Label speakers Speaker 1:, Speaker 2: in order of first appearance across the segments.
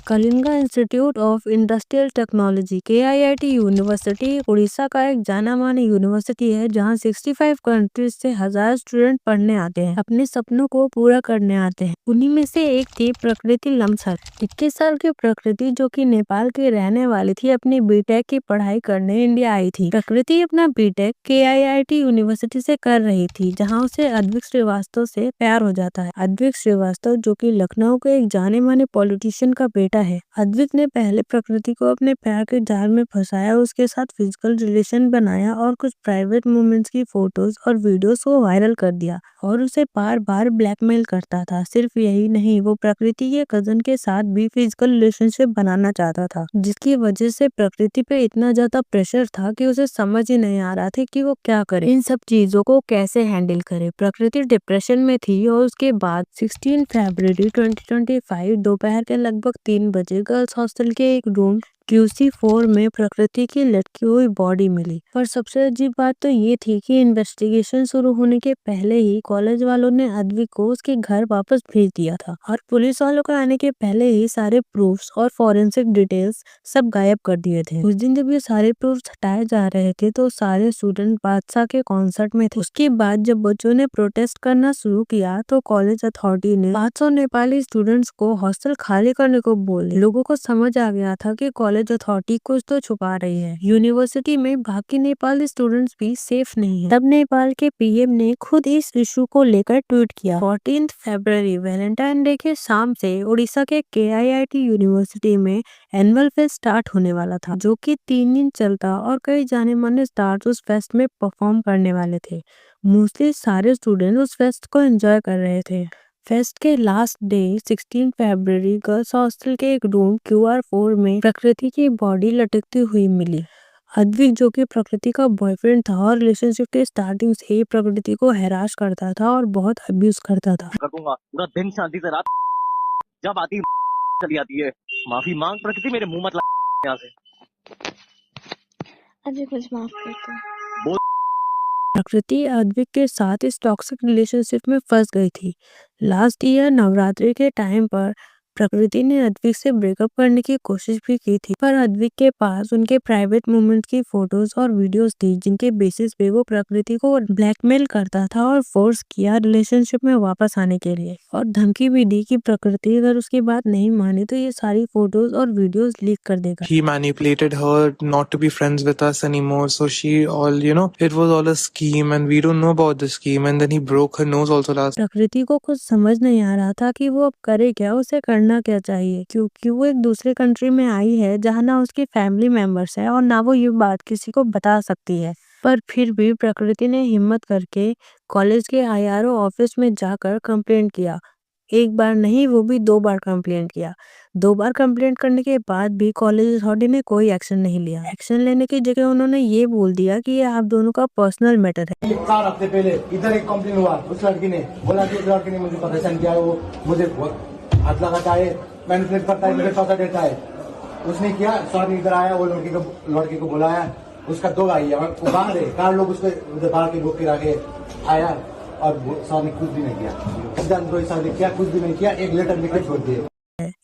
Speaker 1: Kalinga institute of industrial technology KIIT university Orissa का एक जाना मानी यूनिवर्सिटी है जहां 65 कंट्रीज से 1000 स्टूडेंट पढ़ने आते हैं, अपने सपनों को पूरा करने आते हैं। उन्हीं में से एक थी प्रकृति लम्सर। 21 साल की प्रकृति, जो कि नेपाल की रहने वाली थी, अपनी बीटेक की पढ़ाई करने इंडिया आई थी। प्रकृति अपना बीटेक KIIT यूनिवर्सिटी से कर रही थी, जहाँ उसे अद्विक श्रीवास्तव से प्यार हो जाता है। अद्विक श्रीवास्तव, जो कि लखनऊ के एक जाने माने पॉलिटिशियन का बेटा है। अद्विक ने पहले प्रकृति को अपने प्यार के जाल में फंसाया, उसके साथ फिजिकल रिलेशन बनाया और कुछ प्राइवेट मोमेंट्स की फोटोज और वीडियोस को वायरल कर दिया और उसे बार बार ब्लैकमेल करता था। सिर्फ यही नहीं, वो प्रकृति के कजन के साथ भी फिजिकल रिलेशनशिप बनाना चाहता था, जिसकी वजह से प्रकृति पे इतना ज्यादा प्रेशर था कि उसे समझ ही नहीं आ रहा था कि वो क्या करे, इन सब चीजों को कैसे हैंडल करे। प्रकृति डिप्रेशन में थी और उसके बाद 16 फरवरी 2025 दोपहर के लगभग 3 बजे गर्ल्स हॉस्टल के एक रूम QC4 में प्रकृति की लटकी हुई बॉडी मिली। पर सबसे अजीब बात तो ये थी कि इन्वेस्टिगेशन शुरू होने के पहले ही कॉलेज वालों ने अद्विक को उसके घर वापस भेज दिया था और पुलिस वालों के आने के पहले ही सारे प्रूफ्स और फॉरेंसिक डिटेल्स सब गायब कर दिए थे। उस दिन जब ये सारे प्रूफ्स हटाए जा रहे थे तो सारे स्टूडेंट बादशाह के कॉन्सर्ट में थे। उसके बाद जब बच्चों ने प्रोटेस्ट करना शुरू किया तो कॉलेज अथॉरिटी ने 500 नेपाली स्टूडेंट्स को हॉस्टल खाली करने को बोल दिया। लोगों को समझ आ गया था कि कॉलेज अथॉरिटी कुछ तो छुपा रही है। यूनिवर्सिटी में बाकी नेपाली स्टूडेंट्स भी सेफ नहीं है। तब नेपाल के PM ने खुद इस इशू को लेकर ट्वीट किया। 14 फरवरी वैलेंटाइन डे के शाम से उड़ीसा के KIIT यूनिवर्सिटी में एनुअल फेस्ट स्टार्ट होने वाला था, जो कि 3 दिन चलता और कई जाने माने स्टार्स उस फेस्ट में परफॉर्म करने वाले थे। मोस्टली सारे स्टूडेंट उस फेस्ट को एंजॉय कर रहे थे। फेस्ट के लास्ट डे 16 फरवरी गर्ल्स हॉस्टल के एक रूम QR4 में प्रकृति की बॉडी लटकती हुई मिली। अद्विक, जो कि प्रकृति का बॉयफ्रेंड था और रिलेशनशिप के स्टार्टिंग से ही प्रकृति को हैरास करता था और बहुत अब्यूज करता था।
Speaker 2: करूंगा पूरा दिन शांति से, रात जब आती चली आती है। माफी मांग प्रकृति, मेरे मुंह मत ला यहाँ से।
Speaker 3: अजय कुछ माफ कर दो।
Speaker 1: प्रकृति अद्विक के साथ इस टॉक्सिक रिलेशनशिप में फंस गई थी। लास्ट ईयर नवरात्रि के टाइम पर प्रकृति ने अद्विक से ब्रेकअप करने की कोशिश भी की थी, पर अद्विक के पास उनके प्राइवेट मोमेंट्स की फोटोज और वीडियोस थी, जिनके बेसिस पे वो प्रकृति को ब्लैकमेल करता था और फोर्स किया रिलेशनशिप में वापस आने के लिए, और धमकी भी दी कि प्रकृति अगर उसकी बात नहीं मानी तो ये सारी फोटोज और वीडियोस लीक कर देगा।
Speaker 4: He manipulated her not to be friends with us anymore, so she all, it was all a scheme and we don't know about the scheme, and then he broke her nose also last.
Speaker 1: प्रकृति को कुछ समझ नहीं आ रहा था कि वो अब करे क्या, उसे करना क्या चाहिए, क्योंकि वो एक दूसरे कंट्री में आई है जहाँ ना उसकी फैमिली मेंबर्स है और ना वो ये बात किसी को बता सकती है। पर फिर भी प्रकृति ने हिम्मत करके कॉलेज के IRO ऑफिस में जाकर कंप्लेंट किया। एक बार नहीं, वो भी 2 बार कंप्लेंट किया। 2 बार कंप्लेंट करने के बाद भी कॉलेज अथॉरिटी ने कोई एक्शन नहीं लिया। एक्शन लेने की जगह उन्होंने ये बोल दिया कि ये आप दोनों का पर्सनल मैटर है।
Speaker 5: 4 हफ्ते पहले इधर एक कंप्लेन हुआ, उस लड़की ने बोला कि उस लड़की ने मुझे परेशान किया, वो मुझे बहुत हाथ लगाता है, मैनिपुलेट करता है, मुझे पैसा देता है। उसने किया, सर इधर आया, वो लड़की को बुलाया, उसका 2 भाई है, वो बाहर है, 4 लोग उसको बाहर के रोक के रखे आया और सर ने कुछ भी नहीं किया। सिद्धांत रोय सर ने किया, कुछ भी नहीं किया, एक लेटर लिख के छोड़ दिए।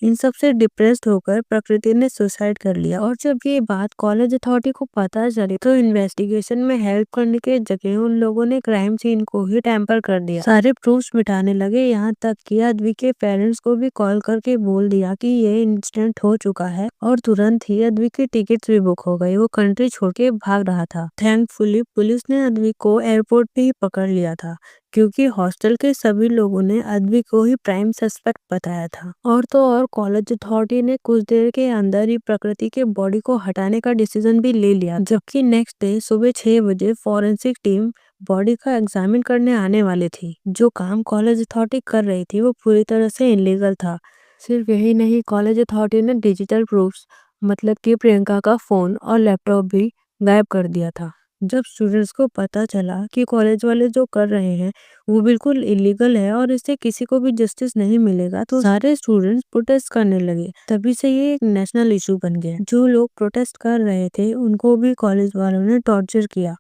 Speaker 1: इन सब से डिप्रेस्ड होकर प्रकृति ने सुसाइड कर लिया। और जब ये बात कॉलेज अथॉरिटी को पता चली तो इन्वेस्टिगेशन में हेल्प करने के जगह उन लोगों ने क्राइम सीन को ही टेम्पर कर दिया, सारे प्रूफ्स मिटाने लगे। यहाँ तक कि अद्विक के पेरेंट्स को भी कॉल करके बोल दिया कि ये इंसिडेंट हो चुका है, और तुरंत ही अद्विक की टिकट्स भी बुक हो गई। वो कंट्री छोड़ के भाग रहा था। थैंकफुली पुलिस ने अद्विक को एयरपोर्ट पे ही पकड़ लिया था, क्योंकि हॉस्टल के सभी लोगों ने अद्विक को ही प्राइम सस्पेक्ट बताया था। और तो और कॉलेज अथॉरिटी ने कुछ देर के अंदर ही प्रकृति के बॉडी को हटाने का डिसीजन भी ले लिया, जबकि नेक्स्ट डे सुबह 6 बजे फॉरेंसिक टीम बॉडी का एग्जामिन करने आने वाली थी। जो काम कॉलेज अथॉरिटी कर रही थी वो पूरी तरह से इलीगल था। सिर्फ यही नहीं, कॉलेज अथॉरिटी ने डिजिटल प्रूफ्स, मतलब कि प्रियंका का फोन और लैपटॉप भी गायब कर दिया था। जब स्टूडेंट्स को पता चला कि कॉलेज वाले जो कर रहे हैं वो बिल्कुल इलीगल है और इससे किसी को भी जस्टिस नहीं मिलेगा, तो सारे स्टूडेंट्स प्रोटेस्ट करने लगे। तभी से ये एक नेशनल इशू बन गया। जो लोग प्रोटेस्ट कर रहे थे उनको भी कॉलेज वालों ने टॉर्चर किया।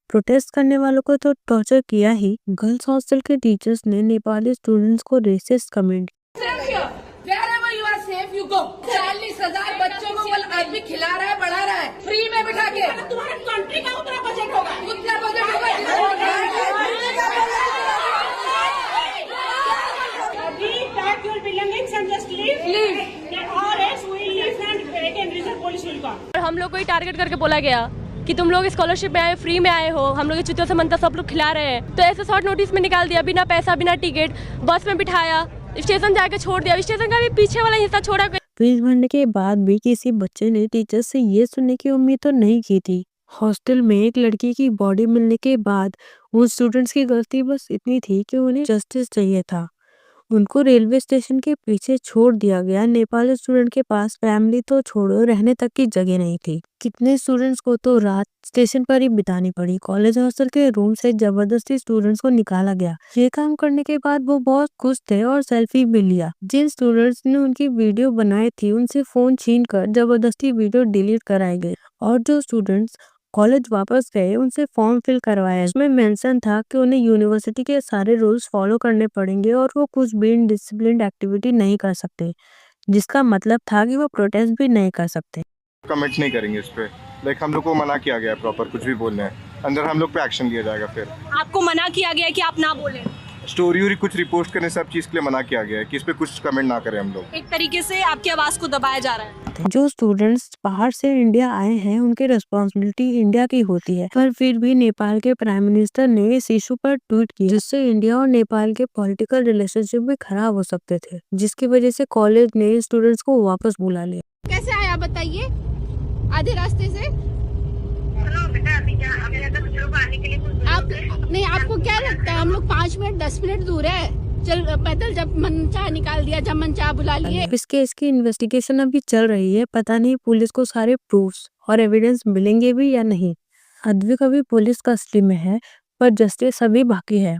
Speaker 1: प्रोटेस्ट करने वालों को तो टॉर्चर किया ही, गर्ल्स हॉस्टल के टीचर्स ने नेपाली स्टूडेंट्स को रेसिस्ट कमेंट
Speaker 6: हम लोग को ही टारगेट करके बोला गया कि तुम लोग स्कॉलरशिप में आए, फ्री में आए हो, हम लोग ये चुतियों से मनता सब लोग खिला रहे हैं। तो ऐसे शॉर्ट नोटिस में निकाल दिया, बिना पैसा बिना टिकट, बस में बिठाया, स्टेशन जाके छोड़ दिया। स्टेशन का भी पीछे वाला हिस्सा छोड़ा गया।
Speaker 1: फीस भरने के बाद भी किसी बच्चे ने टीचर से ये सुनने की उम्मीद तो नहीं की थी। हॉस्टल में एक लड़की की बॉडी मिलने के बाद उन स्टूडेंट्स की गलती बस इतनी थी कि उन्हें जस्टिस चाहिए था। उनको रेलवे स्टेशन के पीछे छोड़ दिया गया। नेपाली स्टूडेंट के पास फैमिली तो छोड़ो, रहने तक की जगह नहीं थी। कितने स्टूडेंट्स को तो रात स्टेशन पर ही बितानी पड़ी। कॉलेज हॉस्टल के रूम से जबरदस्ती स्टूडेंट्स को निकाला गया। ये काम करने के बाद वो बहुत खुश थे और सेल्फी भी लिया। जिन स्टूडेंट्स ने उनकी वीडियो बनाई थी उनसे फोन छीन कर जबरदस्ती वीडियो डिलीट कराई गई और जो स्टूडेंट्स कॉलेज वापस गए उनसे फॉर्म फिल करवाया। इसमें मेंशन था कि उन्हें यूनिवर्सिटी के सारे रूल्स फॉलो करने पड़ेंगे और वो कुछ भी इनडिसिप्लिन एक्टिविटी नहीं कर सकते, जिसका मतलब था कि वो प्रोटेस्ट भी नहीं कर सकते।
Speaker 7: कमेंट नहीं करेंगे इस पे। लाइक हम लोग को मना किया गया है प्रॉपर कुछ भी बोलने है, अंदर हम लोग पे एक्शन लिया जाएगा। फिर
Speaker 6: आपको मना किया गया है कि आप ना बोलें।
Speaker 7: स्टोरी और कुछ रिपोर्ट करने सब चीज़ के लिए मना किया गया है कि इस पे कुछ कमेंट ना करें हम लोग।
Speaker 6: एक तरीके से आपकी आवाज को दबाया जा रहा है।
Speaker 1: जो स्टूडेंट्स बाहर से इंडिया आए हैं उनकी रिस्पॉन्सिबिलिटी इंडिया की होती है, पर फिर भी नेपाल के प्राइम मिनिस्टर ने इस इशू पर ट्वीट किया जिससे इंडिया और नेपाल के पॉलिटिकल रिलेशनशिप भी खराब हो सकते थे, जिसकी वजह से कॉलेज ने स्टूडेंट्स को वापस बुला लिया।
Speaker 3: कैसे आया बताइए आधे रास्ते से? आप नहीं, आपको क्या लगता है हम लोग 5 मिनट 10 मिनट दूर है, चल पैदल जब मन चाह निकाल दिया, जब मन चाह बुला लिए।
Speaker 1: इस केस की इन्वेस्टिगेशन अभी चल रही है। पता नहीं पुलिस को सारे प्रूफ्स और एविडेंस मिलेंगे भी या नहीं। अद्विक अभी पुलिस कस्टडी में है, पर जस्टिस अभी बाकी है।